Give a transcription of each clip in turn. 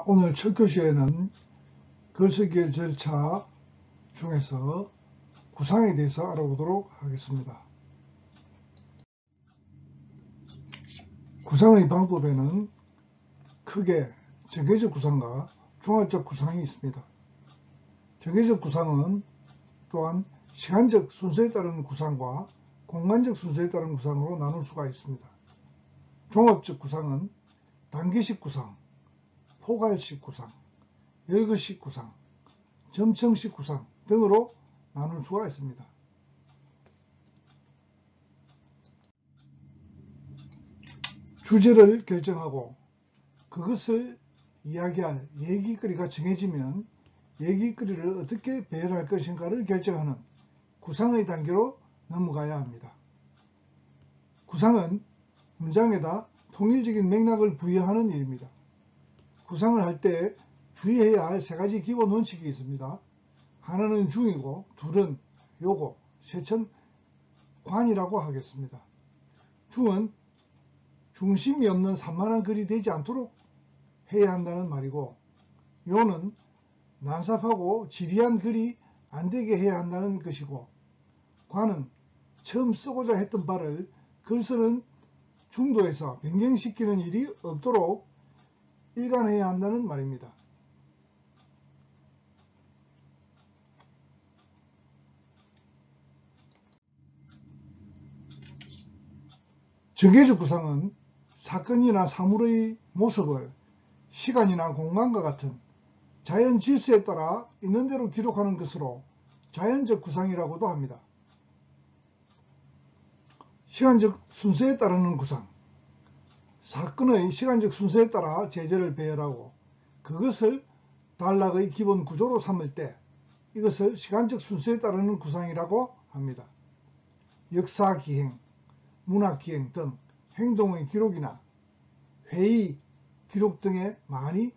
오늘 첫 교시에는 글쓰기 절차 중에서 구상에 대해서 알아보도록 하겠습니다. 구상의 방법에는 크게 정계적 구상과 종합적 구상이 있습니다. 정계적 구상은 또한 시간적 순서에 따른 구상과 공간적 순서에 따른 구상으로 나눌 수가 있습니다. 종합적 구상은 단계식 구상, 포괄식 구상, 열거식 구상, 점층식 구상 등으로 나눌 수가 있습니다. 주제를 결정하고 그것을 이야기할 얘기거리가 정해지면 얘기거리를 어떻게 배열할 것인가를 결정하는 구상의 단계로 넘어가야 합니다. 구상은 문장에다 통일적인 맥락을 부여하는 일입니다. 구상을 할 때 주의해야 할 세 가지 기본 원칙이 있습니다. 하나는 중이고, 둘은 요고, 셋은 관이라고 하겠습니다. 중은 중심이 없는 산만한 글이 되지 않도록 해야 한다는 말이고, 요는 난삽하고 지리한 글이 안 되게 해야 한다는 것이고, 관은 처음 쓰고자 했던 바를 글 쓰는 중도에서 변경시키는 일이 없도록 일관해야 한다는 말입니다. 정계적 구상은 사건이나 사물의 모습을 시간이나 공간과 같은 자연 질서에 따라 있는 대로 기록하는 것으로 자연적 구상이라고도 합니다. 시간적 순서에 따르는 구상, 사건의 시간적 순서에 따라 제재를 배열하고 그것을 단락의 기본 구조로 삼을 때 이것을 시간적 순서에 따르는 구상이라고 합니다. 역사기행, 문학기행 등 행동의 기록이나 회의 기록 등에 많이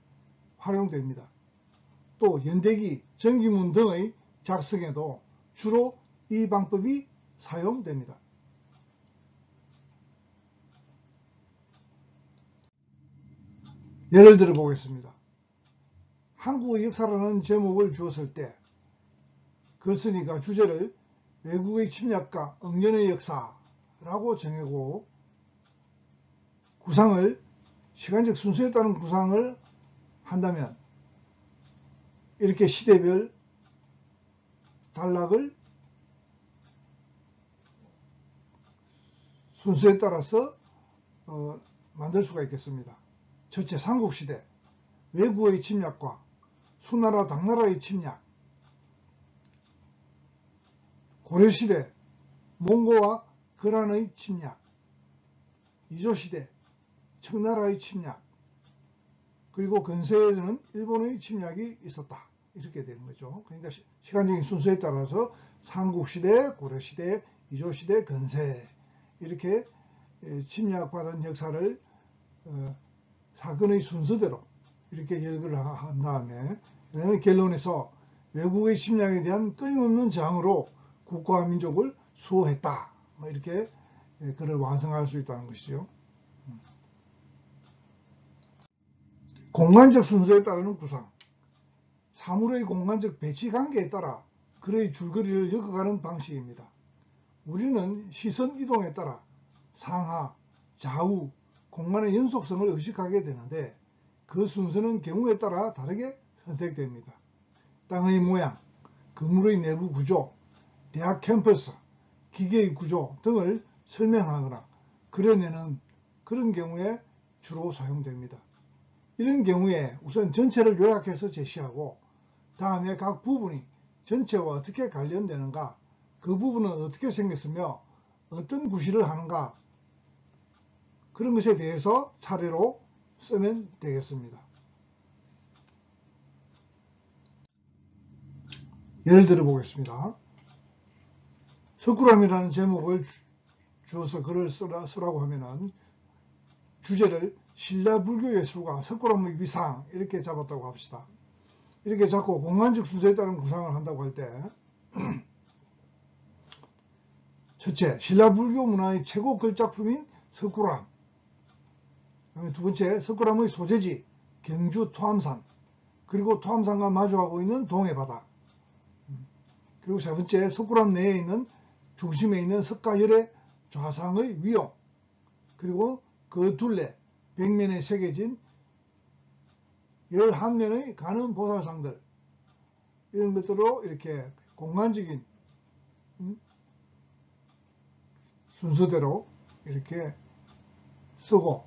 활용됩니다. 또 연대기, 정기문 등의 작성에도 주로 이 방법이 사용됩니다. 예를 들어 보겠습니다. 한국의 역사라는 제목을 주었을 때 글쓴이가 주제를 외국의 침략과 응연의 역사라고 정하고 구상을 시간적 순서에 따른 구상을 한다면 이렇게 시대별 단락을 순서에 따라서 만들 수가 있겠습니다. 첫째, 삼국시대, 외구의 침략과 수나라 당나라의 침략, 고려시대, 몽고와 거란의 침략, 이조시대, 청나라의 침략, 그리고 근세에는 일본의 침략이 있었다. 이렇게 되는 거죠. 그러니까 시간적인 순서에 따라서 삼국시대, 고려시대, 이조시대, 근세 이렇게 침략받은 역사를 사건의 순서대로 이렇게 열거를 한 다음에 그다음에 결론에서 외국의 침략에 대한 끊임없는 저항으로 국가와 민족을 수호했다. 이렇게 글을 완성할 수 있다는 것이죠. 공간적 순서에 따르는 구상, 사물의 공간적 배치 관계에 따라 글의 줄거리를 엮어가는 방식입니다. 우리는 시선 이동에 따라 상하, 좌우, 공간의 연속성을 의식하게 되는데 그 순서는 경우에 따라 다르게 선택됩니다. 땅의 모양, 건물의 내부 구조, 대학 캠퍼스, 기계의 구조 등을 설명하거나 그려내는 그런 경우에 주로 사용됩니다. 이런 경우에 우선 전체를 요약해서 제시하고 다음에 각 부분이 전체와 어떻게 관련되는가, 그 부분은 어떻게 생겼으며 어떤 구실을 하는가 그런 것에 대해서 차례로 쓰면 되겠습니다. 예를 들어 보겠습니다. 석굴암이라는 제목을 주어서 글을 쓰라고 하면은 주제를 신라 불교 예술과 석굴암의 위상 이렇게 잡았다고 합시다. 이렇게 잡고 공간적 순서에 따른 구상을 한다고 할 때 첫째, 신라 불교 문화의 최고 글작품인 석굴암. 두 번째, 석굴암의 소재지, 경주 토암산, 그리고 토암산과 마주하고 있는 동해바다, 그리고 세 번째 석굴암 내에 있는 중심에 있는 석가열의 좌상의 위용, 그리고 그 둘레 벽면에 새겨진 11면의 가는 보살상들, 이런 것들로 이렇게 공간적인 순서대로 이렇게 쓰고,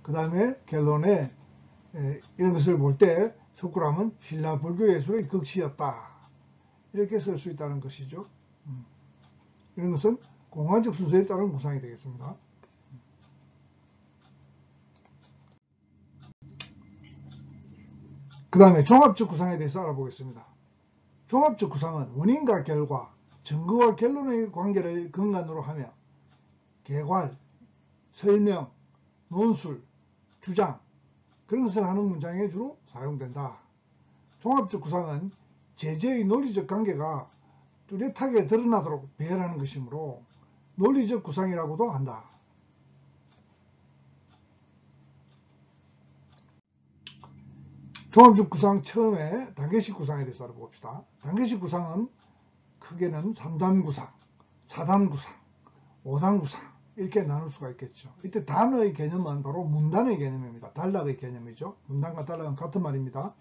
그 다음에 결론에 이런 것을 볼 때 석굴암은 신라 불교 예술의 극치였다, 이렇게 쓸 수 있다는 것이죠. 이런 것은 공간적 순서에 따른 구상이 되겠습니다. 그 다음에 종합적 구상에 대해서 알아보겠습니다. 종합적 구상은 원인과 결과, 증거와 결론의 관계를 근간으로 하며 개괄, 설명, 논술, 주장, 그런 것을 하는 문장에 주로 사용된다. 종합적 구상은 제재의 논리적 관계가 뚜렷하게 드러나도록 배열하는 것이므로 논리적 구상이라고도 한다. 종합적 구상 처음에 단계식 구상에 대해서 알아봅시다. 단계식 구상은 크게는 3단 구상, 4단 구상, 5단 구상 이렇게 나눌 수가 있겠죠. 이때 단어의 개념은 바로 문단의 개념입니다. 단락의 개념이죠. 문단과 단락은 같은 말입니다.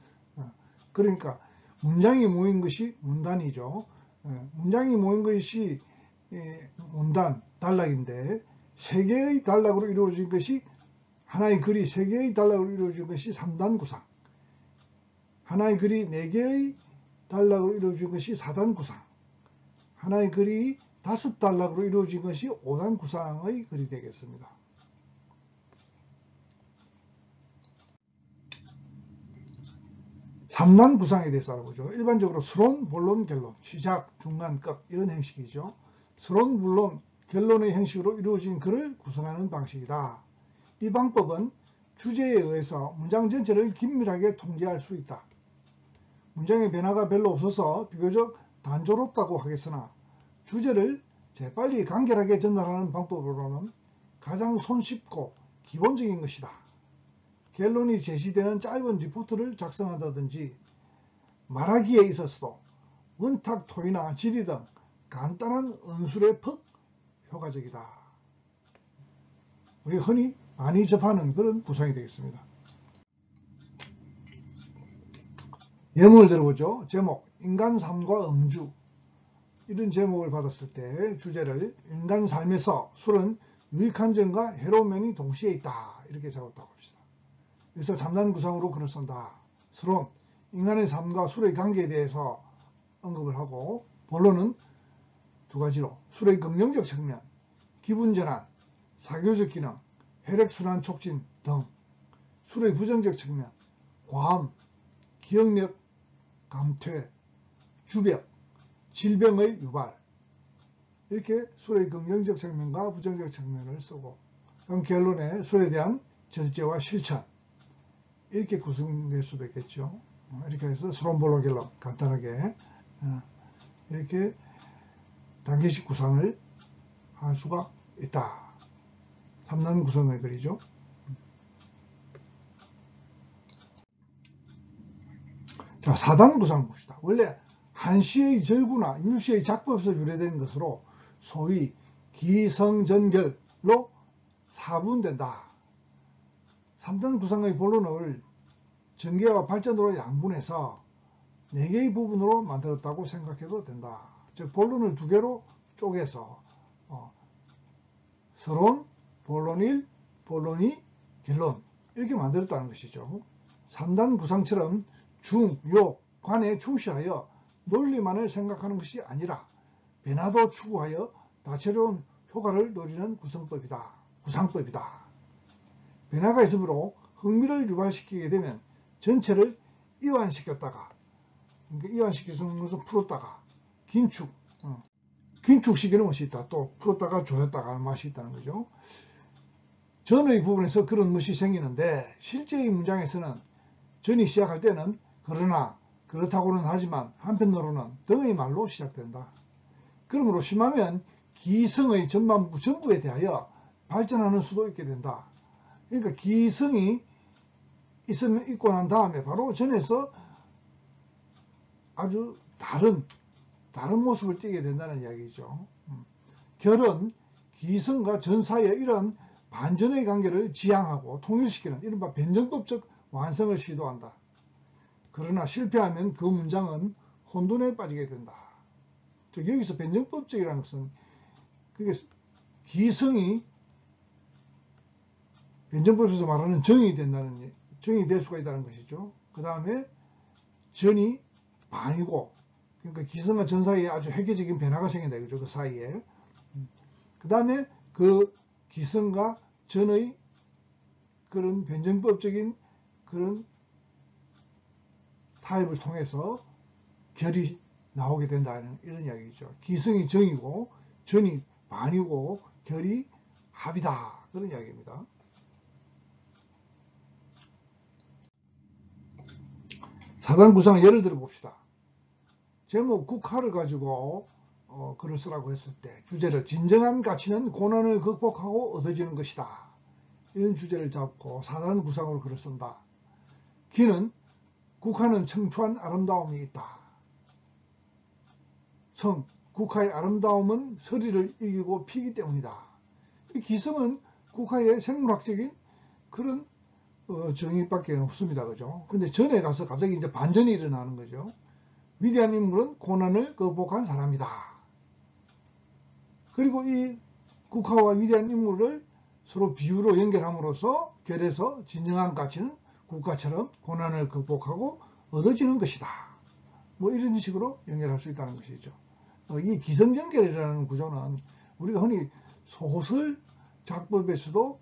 그러니까 문장이 모인 것이 문단이죠. 문장이 모인 것이 문단, 단락인데 세 개의 단락으로 이루어진 것이, 하나의 글이 세 개의 단락으로 이루어진 것이 3단 구상, 하나의 글이 4개의 단락으로 이루어진 것이 4단 구상, 하나의 글이 5단락으로 이루어진 것이 5단 구상의 글이 되겠습니다. 삼단 구상에 대해서 알아보죠. 일반적으로 서론, 본론, 결론, 시작, 중간, 끝 이런 형식이죠. 서론, 본론, 결론의 형식으로 이루어진 글을 구성하는 방식이다. 이 방법은 주제에 의해서 문장 전체를 긴밀하게 통제할 수 있다. 문장의 변화가 별로 없어서 비교적 단조롭다고 하겠으나 주제를 재빨리 간결하게 전달하는 방법으로는 가장 손쉽고 기본적인 것이다. 결론이 제시되는 짧은 리포트를 작성한다든지 말하기에 있어서도 원탁, 토의나 지리 등 간단한 언술에 퍽 효과적이다. 우리가 흔히 많이 접하는 그런 구성이 되겠습니다. 예문을 들어보죠. 제목, 인간 삶과 음주. 이런 제목을 받았을 때 주제를 인간 삶에서 술은 유익한 점과 해로운 면이 동시에 있다, 이렇게 잡았다고 합시다. 그래서 3단 구상으로 글을 쓴다. 서론, 인간의 삶과 술의 관계에 대해서 언급을 하고, 본론은 두 가지로 술의 긍정적 측면, 기분전환, 사교적 기능, 혈액순환 촉진 등, 술의 부정적 측면, 과음, 기억력 감퇴, 주벽, 질병의 유발, 이렇게 술의 긍정적 측면과 부정적 측면을 쓰고, 그럼 결론에 술에 대한 절제와 실천, 이렇게 구성될 수도 있겠죠. 이렇게 해서 서론, 본론, 결론 간단하게 이렇게 단계식 구상을 할 수가 있다. 3단 구성의 글이죠. 자, 4단 구상 봅시다. 원래 한시의 절구나 율시의 작법에서 유래된 것으로 소위 기성전결로 4분된다. 3단 구상의 본론을 전개와 발전으로 양분해서 4개의 부분으로 만들었다고 생각해도 된다. 즉 본론을 2개로 쪼개서 서론, 본론 1, 본론 2, 결론 이렇게 만들었다는 것이죠. 3단 구상처럼 중, 요, 관에 충실하여 논리만을 생각하는 것이 아니라 변화도 추구하여 다채로운 효과를 노리는 구상법이다. 변화가 있으므로 흥미를 유발시키게 되면 전체를 이완시켰다가, 그러니까 이완시키는 것을 풀었다가 긴축시키는 것이 있다. 또 풀었다가 조였다가 하는 맛이 있다는 거죠. 전의 부분에서 그런 것이 생기는데 실제의 문장에서는 전이 시작할 때는 그러나, 그렇다고는 하지만, 한편으로는 등의 말로 시작된다. 그러므로 심하면 기성의 전부에 대하여 발전하는 수도 있게 된다. 그러니까 기성이 있고 난 다음에 바로 전에서 아주 다른 모습을 띠게 된다는 이야기죠. 결은 기성과 전 사이의 이런 반전의 관계를 지향하고 통일시키는 이른바 변정법적 완성을 시도한다. 그러나 실패하면 그 문장은 혼돈에 빠지게 된다. 여기서 변정법적이라는 것은 그게 기성이 변정법에서 말하는 정이 될 수가 있다는 것이죠. 그 다음에 전이 반이고, 그러니까 기성과 전 사이에 아주 획기적인 변화가 생긴다 이거죠. 그 사이에. 그 다음에 그 기성과 전의 그런 변정법적인 그런 타입을 통해서 결이 나오게 된다는 이런 이야기죠. 기성이 정이고 전이 반이고 결이 합이다. 그런 이야기입니다. 사단 구상 예를 들어 봅시다. 제목 국화를 가지고 글을 쓰라고 했을 때 주제를 진정한 가치는 고난을 극복하고 얻어지는 것이다. 이런 주제를 잡고 사단 구상으로 글을 쓴다. 기는 국화는 청초한 아름다움이 있다. 성, 국화의 아름다움은 서리를 이기고 피기 때문이다. 이 기성은 국화의 생물학적인 그런 정의밖에 없습니다. 그죠? 근데 전에 가서 갑자기 이제 반전이 일어나는 거죠. 위대한 인물은 고난을 극복한 사람이다. 그리고 이 국화와 위대한 인물을 서로 비유로 연결함으로써 결에서 진정한 가치는 국가처럼 고난을 극복하고 얻어지는 것이다. 뭐 이런 식으로 연결할 수 있다는 것이죠. 이 기성연결이라는 구조는 우리가 흔히 소설 작법에서도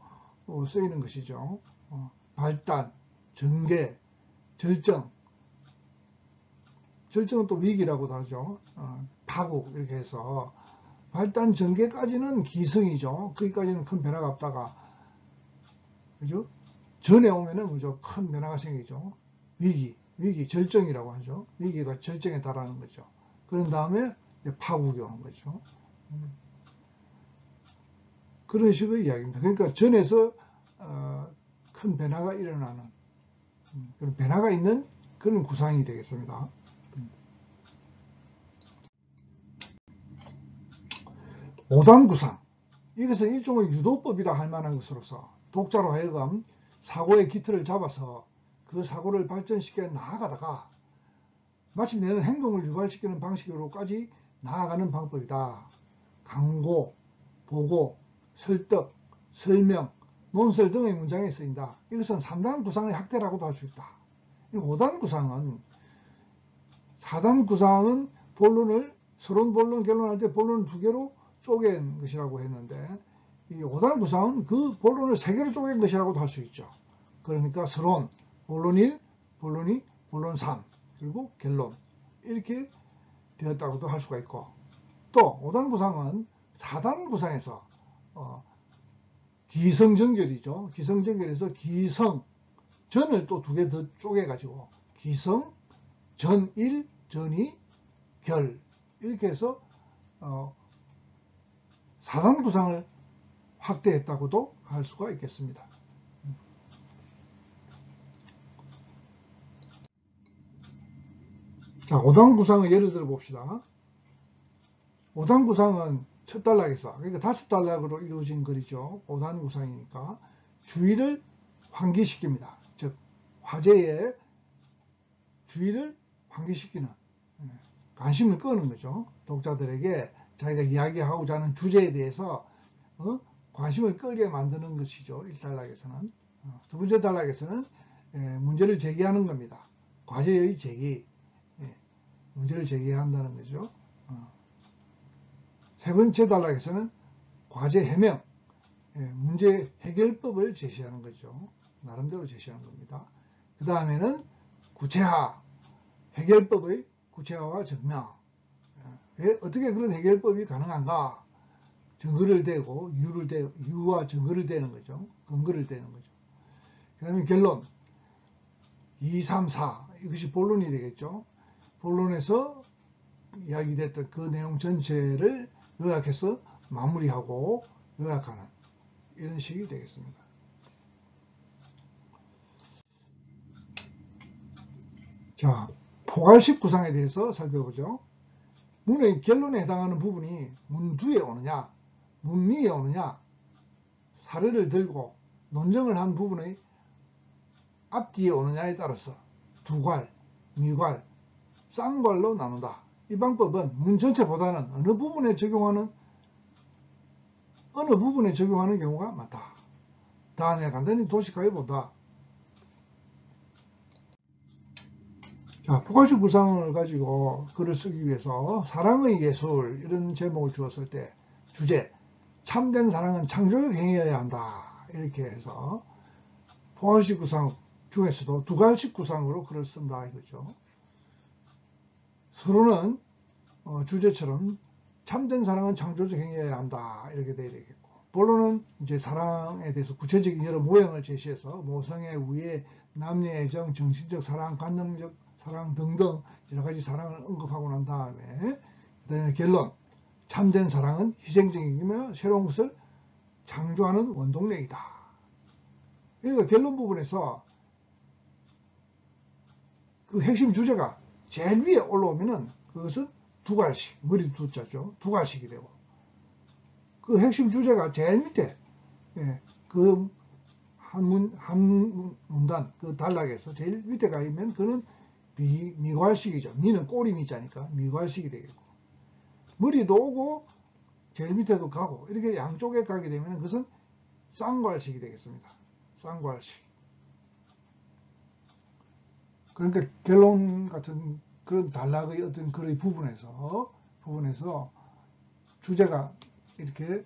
쓰이는 것이죠. 발단, 전개, 절정은 또 위기라고도 하죠. 파국 이렇게 해서 발단 전개까지는 기성이죠. 거기까지는 큰 변화가 없다가 그죠? 전에 오면은 그죠? 큰 변화가 생기죠. 위기 절정이라고 하죠. 위기가 절정에 달하는 거죠. 그런 다음에 파국이 오는 거죠. 그런 식의 이야기입니다. 그러니까 전에서 큰 변화가 일어나는 그런 변화가 있는 그런 구상이 되겠습니다. 5단 구상. 이것은 일종의 유도법이라 할 만한 것으로서 독자로 하여금 사고의 기틀을 잡아서 그 사고를 발전시켜 나아가다가 마침내는 행동을 유발시키는 방식으로까지 나아가는 방법이다. 강고, 보고, 설득, 설명, 논설 등의 문장에 쓰인다. 이것은 3단 구상의 학대라고도 할 수 있다. 5단 구상은 4단 구상은 본론을 서론, 본론, 결론할 때 본론을 2개로 쪼갠 것이라고 했는데 이 5단 구상은 그 본론을 3개로 쪼갠 것이라고도 할 수 있죠. 그러니까 서론, 본론 1, 본론 2, 본론 3 그리고 결론 이렇게 되었다고도 할 수가 있고 또 5단 구상은 4단 구상에서 기성정결이죠. 기성정결에서 기성, 전을 또 2개 더 쪼개가지고 기성, 전 1, 전 2, 결 이렇게 해서 4단 구상을 확대했다고도 할 수가 있겠습니다. 자, 5단 구상을 예를 들어 봅시다. 5단 구상은 첫 단락에서, 그러니까 5단락으로 이루어진 글이죠. 5단 구상이니까 주의를 환기시킵니다. 즉, 화제의 주의를 환기시키는, 관심을 끄는 거죠. 독자들에게 자기가 이야기하고자 하는 주제에 대해서 관심을 끌게 만드는 것이죠. 1단락에서는. 두 번째 단락에서는 문제를 제기하는 겁니다. 과제의 제기, 문제를 제기한다는 거죠. 세 번째 단락에서는 과제 해명, 문제 해결법을 제시하는 거죠. 나름대로 제시하는 겁니다. 그 다음에는 구체화, 해결법의 구체화와 증명. 어떻게 그런 해결법이 가능한가? 증거를 대고 유와 증거를 대는 거죠. 근거를 대는 거죠. 그 다음에 결론 2, 3, 4 이것이 본론이 되겠죠. 본론에서 이야기됐던 그 내용 전체를 요약해서 마무리하고 요약하는 이런 식이 되겠습니다. 자, 포괄식 구상에 대해서 살펴보죠. 문의 결론에 해당하는 부분이 문 뒤에 오느냐, 문 위에 오느냐, 사례를 들고 논증을 한 부분의 앞뒤에 오느냐에 따라서 두괄, 미괄, 쌍괄로 나눈다. 이 방법은 문 전체보다는 어느 부분에 적용하는 경우가 많다. 다음에 간단히 도식하여 본다. 자, 포괄식 구상을 가지고 글을 쓰기 위해서 사랑의 예술 이런 제목을 주었을 때 주제 참된 사랑은 창조적 행위여야 한다. 이렇게 해서 포괄식 구상 중에서도 두괄식 구상으로 글을 쓴다 이거죠. 서로는 주제처럼 참된 사랑은 창조적 행위여야 한다 이렇게 돼야 되겠고, 본론은 이제 사랑에 대해서 구체적인 여러 모형을 제시해서 모성애, 우애, 남녀애정, 정신적 사랑, 관념적 사랑 등등 여러 가지 사랑을 언급하고 난 다음에 그다음에 결론, 참된 사랑은 희생적이며 새로운 것을 창조하는 원동력이다. 그러니까 결론 부분에서 그 핵심 주제가 제일 위에 올라오면은 그것은 두괄식, 머리 두자죠. 두괄식이 되고, 그 핵심 주제가 제일 밑에, 그 한 문단, 그 단락에서 제일 밑에 가 있으면 그는 미괄식이죠. 미는 꼬리 미자니까 미괄식이 되겠고, 머리도 오고 제일 밑에도 가고 이렇게 양쪽에 가게 되면 그것은 쌍괄식이 되겠습니다. 쌍괄식. 그러니까 결론 같은 그런 단락의 어떤 그의 부분에서 주제가 이렇게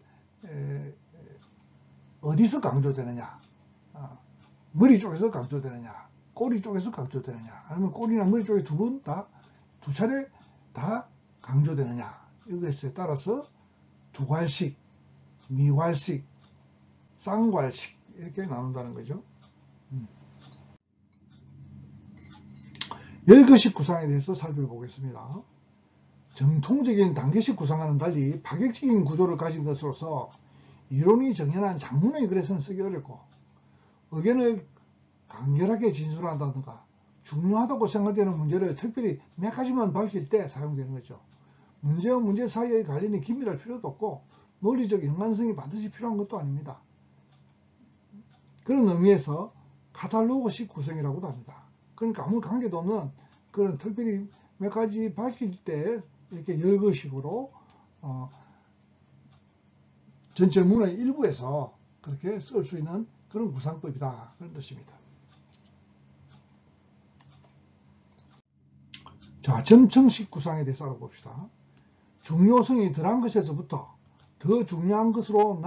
어디서 강조되느냐, 머리 쪽에서 강조되느냐, 꼬리 쪽에서 강조되느냐, 아니면 꼬리나 머리 쪽에 두 차례 다 강조되느냐, 이것에 따라서 두괄식, 미괄식, 쌍괄식 이렇게 나눈다는 거죠. 열거식 구상에 대해서 살펴보겠습니다. 정통적인 단계식 구상과는 달리 파격적인 구조를 가진 것으로서 이론이 정연한 장문의 글에서는 쓰기 어렵고, 의견을 간결하게 진술한다든가 중요하다고 생각되는 문제를 특별히 몇 가지만 밝힐 때 사용되는 거죠. 문제와 문제 사이의 관련이 긴밀할 필요도 없고 논리적 연관성이 반드시 필요한 것도 아닙니다. 그런 의미에서 카탈로그식 구성이라고도 합니다. 그러니까 아무 관계도 없는 그런 특별히 몇 가지 밝힐 때 이렇게 열거식으로 전체 문의 일부에서 그렇게 쓸 수 있는 그런 구상법이다, 그런 뜻입니다. 자, 점층식 구상에 대해서 알아봅시다. 중요성이 덜한 것에서부터 더 중요한 것으로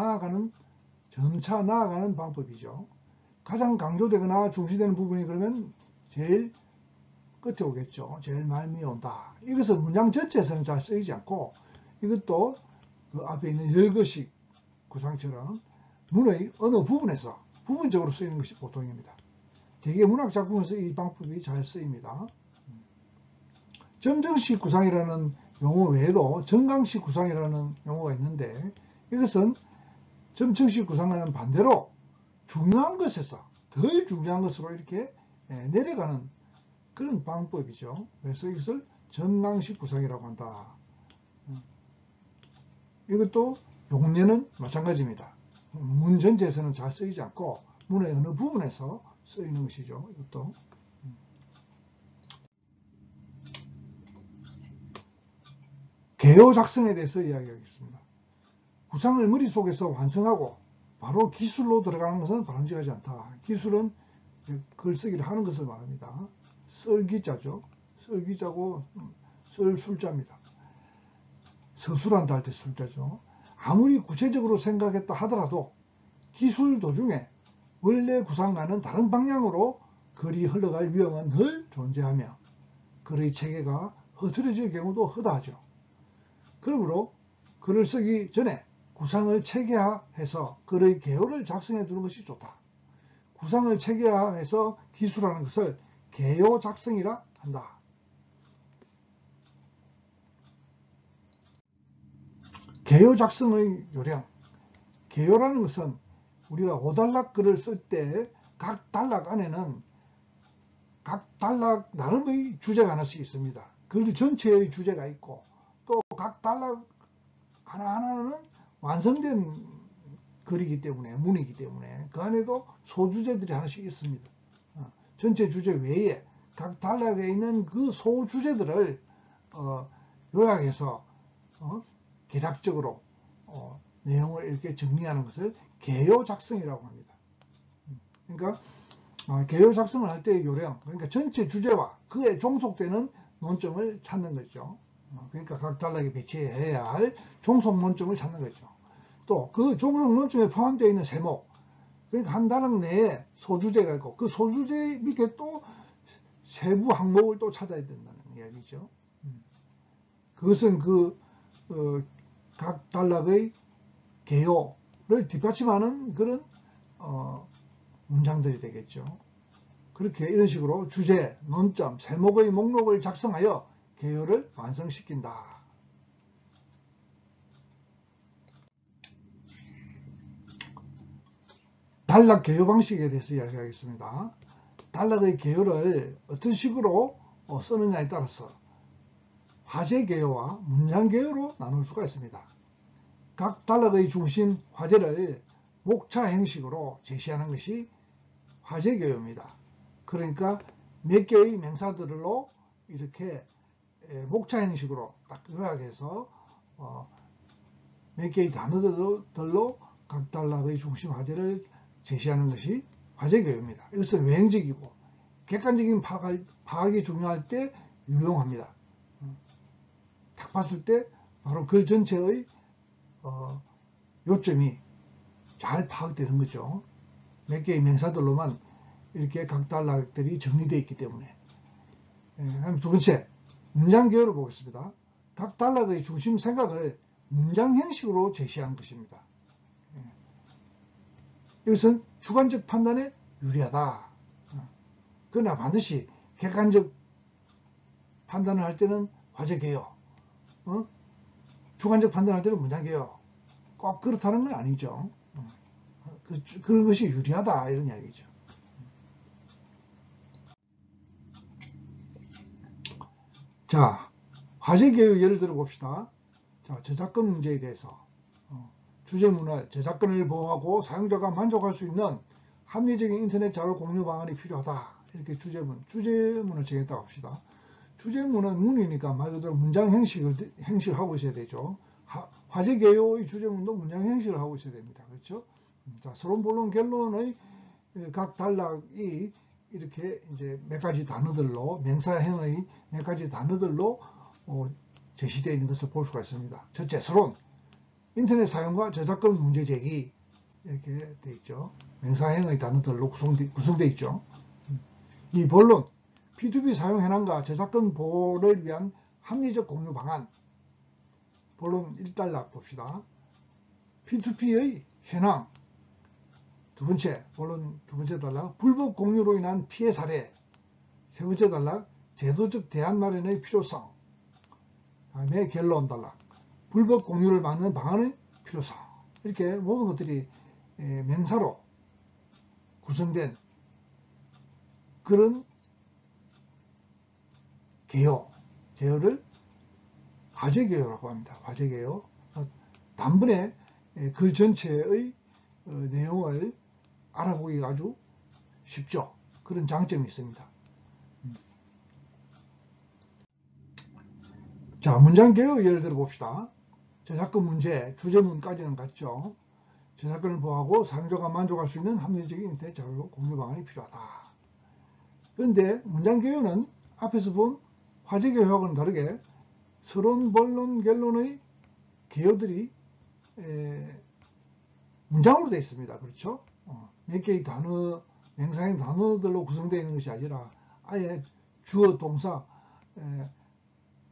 점차 나아가는 방법이죠. 가장 강조되거나 중시되는 부분이 그러면 제일 끝에 오겠죠. 제일 말미에 온다. 이것은 문장 전체에서는 잘 쓰이지 않고, 이것도 그 앞에 있는 열거식 구상처럼 문의 어느 부분에서 부분적으로 쓰이는 것이 보통입니다. 대개 문학 작품에서 이 방법이 잘 쓰입니다. 점정식 구상이라는 용어 외에도 정강식 구상이라는 용어가 있는데, 이것은 점층식 구상과는 반대로 중요한 것에서 덜 중요한 것으로 이렇게 내려가는 그런 방법이죠. 그래서 이것을 정강식 구상이라고 한다. 이것도 용례는 마찬가지입니다. 문 전체에서는 잘 쓰이지 않고 문의 어느 부분에서 쓰이는 것이죠. 이것도. 개요 작성에 대해서 이야기하겠습니다. 구상을 머릿속에서 완성하고 바로 기술로 들어가는 것은 바람직하지 않다. 기술은 글쓰기를 하는 것을 말합니다. 쓸기자죠. 쓸기자고 쓸술자입니다. 서술한다 할 때 술자죠. 아무리 구체적으로 생각했다 하더라도 기술 도중에 원래 구상과는 다른 방향으로 글이 흘러갈 위험은 늘 존재하며 글의 체계가 흐트러질 경우도 허다하죠. 그러므로 글을 쓰기 전에 구상을 체계화해서 글의 개요를 작성해 두는 것이 좋다. 구상을 체계화해서 기술하는 것을 개요 작성이라 한다. 개요 작성의 요령. 개요라는 것은 우리가 5단락 글을 쓸 때 각 단락 안에는 각 단락 나름의 주제가 하나씩 있습니다. 글 전체의 주제가 있고 또 각 단락 하나하나는 완성된 글이기 때문에 문이기 때문에 그 안에도 소주제들이 하나씩 있습니다. 전체 주제 외에 각 단락에 있는 그 소주제들을 요약해서 개략적으로 내용을 이렇게 정리하는 것을 개요 작성이라고 합니다. 그러니까 개요 작성을 할 때의 요령, 그러니까 전체 주제와 그에 종속되는 논점을 찾는 거죠. 그러니까 각 단락에 배치해야 할 종속 논점을 찾는 거죠. 또 그 종속 논점에 포함되어 있는 세목, 그러니까 한 단락 내에 소주제가 있고 그 소주제 밑에 또 세부 항목을 또 찾아야 된다는 이야기죠. 그것은 각 단락의 개요를 뒷받침하는 그런 문장들이 되겠죠. 그렇게 이런 식으로 주제, 논점, 세목의 목록을 작성하여 개요를 완성시킨다. 단락 개요 방식에 대해서 이야기하겠습니다. 단락의 개요를 어떤 식으로 쓰느냐에 따라서 화제 개요와 문장 개요로 나눌 수가 있습니다. 각 단락의 중심 화제를 목차 형식으로 제시하는 것이 화제 개요입니다. 그러니까 몇 개의 명사들로 이렇게 목차 형식으로 딱 요약해서 몇 개의 단어들로 각 단락의 중심 화제를 제시하는 것이 화제 개요입니다. 이것은 외형적이고 객관적인 파악이 중요할 때 유용합니다. 딱 봤을 때 바로 글 전체의 요점이 잘 파악되는 거죠. 몇 개의 명사들로만 이렇게 각 단락들이 정리되어 있기 때문에. 그다음 두 번째, 문장 개요를 보겠습니다. 각 단락의 중심 생각을 문장 형식으로 제시하는 것입니다. 이것은 주관적 판단에 유리하다. 그러나 반드시 객관적 판단을 할 때는 화제 개요, 주관적 판단할 때는 문장 개요. 꼭 그렇다는 건 아니죠. 그런 것이 유리하다 이런 이야기죠. 자, 화제 개요 예를 들어 봅시다. 자, 저작권 문제에 대해서 주제문을 저작권을 보호하고 사용자가 만족할 수 있는 합리적인 인터넷 자료 공유 방안이 필요하다. 이렇게 주제문을 정했다고 합시다. 주제문은 문이니까 말 그대로 문장 형식을 하고 있어야 되죠. 화제 개요의 주제문도 문장 형식을 하고 있어야 됩니다. 그렇죠? 자, 서론, 본론, 결론의 각 단락이 이렇게 이제 몇 가지 단어들로, 명사형의 몇 가지 단어들로 제시되어 있는 것을 볼 수가 있습니다. 첫째, 서론. 인터넷 사용과 저작권 문제 제기. 이렇게 되어 있죠. 명사형의 단어들로 구성되어 있죠. 이 본론. P2P 사용 현황과 저작권 보호를 위한 합리적 공유 방안. 본론 1단락 봅시다. P2P의 현황. 두 번째, 본론 두 번째 단락. 불법 공유로 인한 피해 사례. 세 번째 단락. 제도적 대안 마련의 필요성. 다음에 결론 단락. 불법 공유를 막는 방안의 필요성. 이렇게 모든 것들이 명사로 구성된 그런 개요를 화제 개요라고 합니다. 화제 개요. 단번에 글 전체의 내용을 알아보기가 아주 쉽죠. 그런 장점이 있습니다. 자, 문장 개요 예를 들어 봅시다. 저작권 문제, 주제문까지는 같죠. 저작권을 보호하고 사용자가 만족할 수 있는 합리적인 인터넷 자료 공유 방안이 필요하다. 그런데 문장 개요는 앞에서 본 화제 개요하고는 다르게 서론, 본론, 결론의 개요들이 문장으로 되어 있습니다. 그렇죠? 몇 개의 단어, 명사형 단어들로 구성되어 있는 것이 아니라 아예 주어, 동사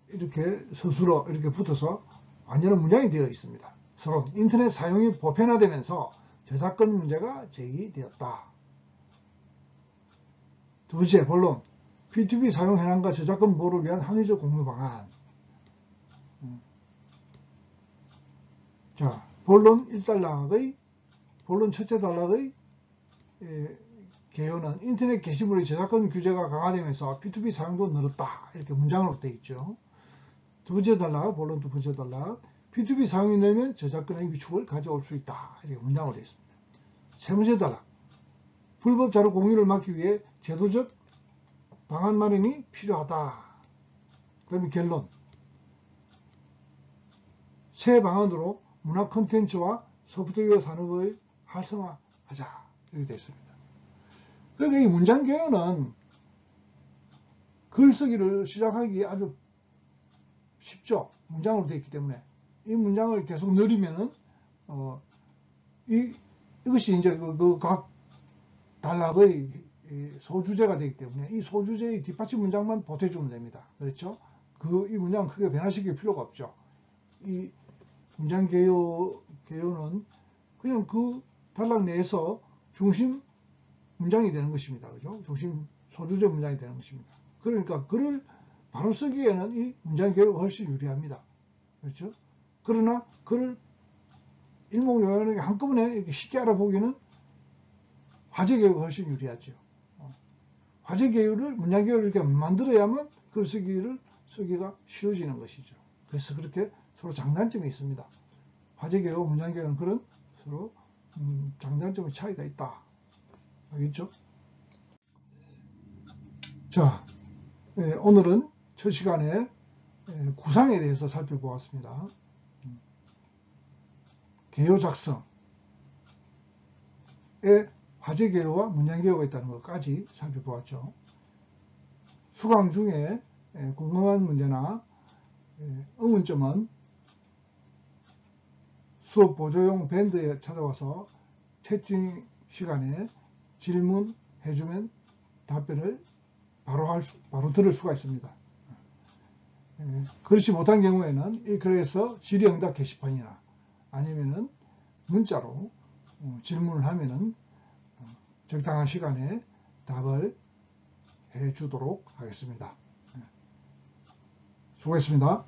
이렇게 서술어 이렇게 붙어서 완전한 문장이 되어 있습니다. 서론, 인터넷 사용이 보편화되면서 저작권 문제가 제기되었다. 두 번째, 본론. P2P 사용 현황과 저작권 보호를 위한 합리적 공유 방안. 자, 본론 1단락의, 본론 첫째 단락의 개요는 인터넷 게시물의 저작권 규제가 강화되면서 P2P 사용도 늘었다. 이렇게 문장으로 되어 있죠. 두 번째 단락, 본론 두 번째 단락. P2P 사용이 늘면 저작권의 위축을 가져올 수 있다. 이렇게 문장으로 되어 있습니다. 세 번째 단락. 불법 자료 공유를 막기 위해 제도적 방안 마련이 필요하다. 그 다음에 결론. 새 방안으로 문화 콘텐츠와 소프트웨어 산업을 활성화하자. 이렇게 되어 있습니다. 그러니까 이 문장 개요는 글쓰기를 시작하기 아주 쉽죠. 문장으로 되어 있기 때문에. 이 문장을 계속 늘리면은, 이것이 이제 각 단락의 소주제가 되기 때문에 이 소주제의 뒷받침 문장만 보태주면 됩니다. 그렇죠? 이 문장은 크게 변화시킬 필요가 없죠. 이 문장 개요는 그냥 그 단락 내에서 중심 문장이 되는 것입니다. 그죠? 중심 소주제 문장이 되는 것입니다. 그러니까 글을 바로 쓰기에는 이 문장 개요가 훨씬 유리합니다. 그렇죠? 그러나 글을 일목요연하게 한꺼번에 이렇게 쉽게 알아보기는 화제 개요가 훨씬 유리하죠. 화제 개요를 문장 개요를 이렇게 만들어야만 글 쓰기가 쉬워지는 것이죠. 그래서 그렇게 서로 장단점이 있습니다. 화제 개요, 문장 개요는 그런 서로 장단점의 차이가 있다. 알겠죠? 자, 오늘은 첫 시간에 구상에 대해서 살펴보았습니다. 개요 작성에 화제 개요와 문장 개요가 있다는 것까지 살펴보았죠. 수강 중에 궁금한 문제나 의문점은 수업 보조용 밴드에 찾아와서 채팅 시간에 질문해주면 답변을 바로 들을 수가 있습니다. 그렇지 못한 경우에는 이 글에서 질의응답 게시판이나 아니면은 문자로 질문을 하면은 적당한 시간에 답을 해 주도록 하겠습니다. 수고했습니다.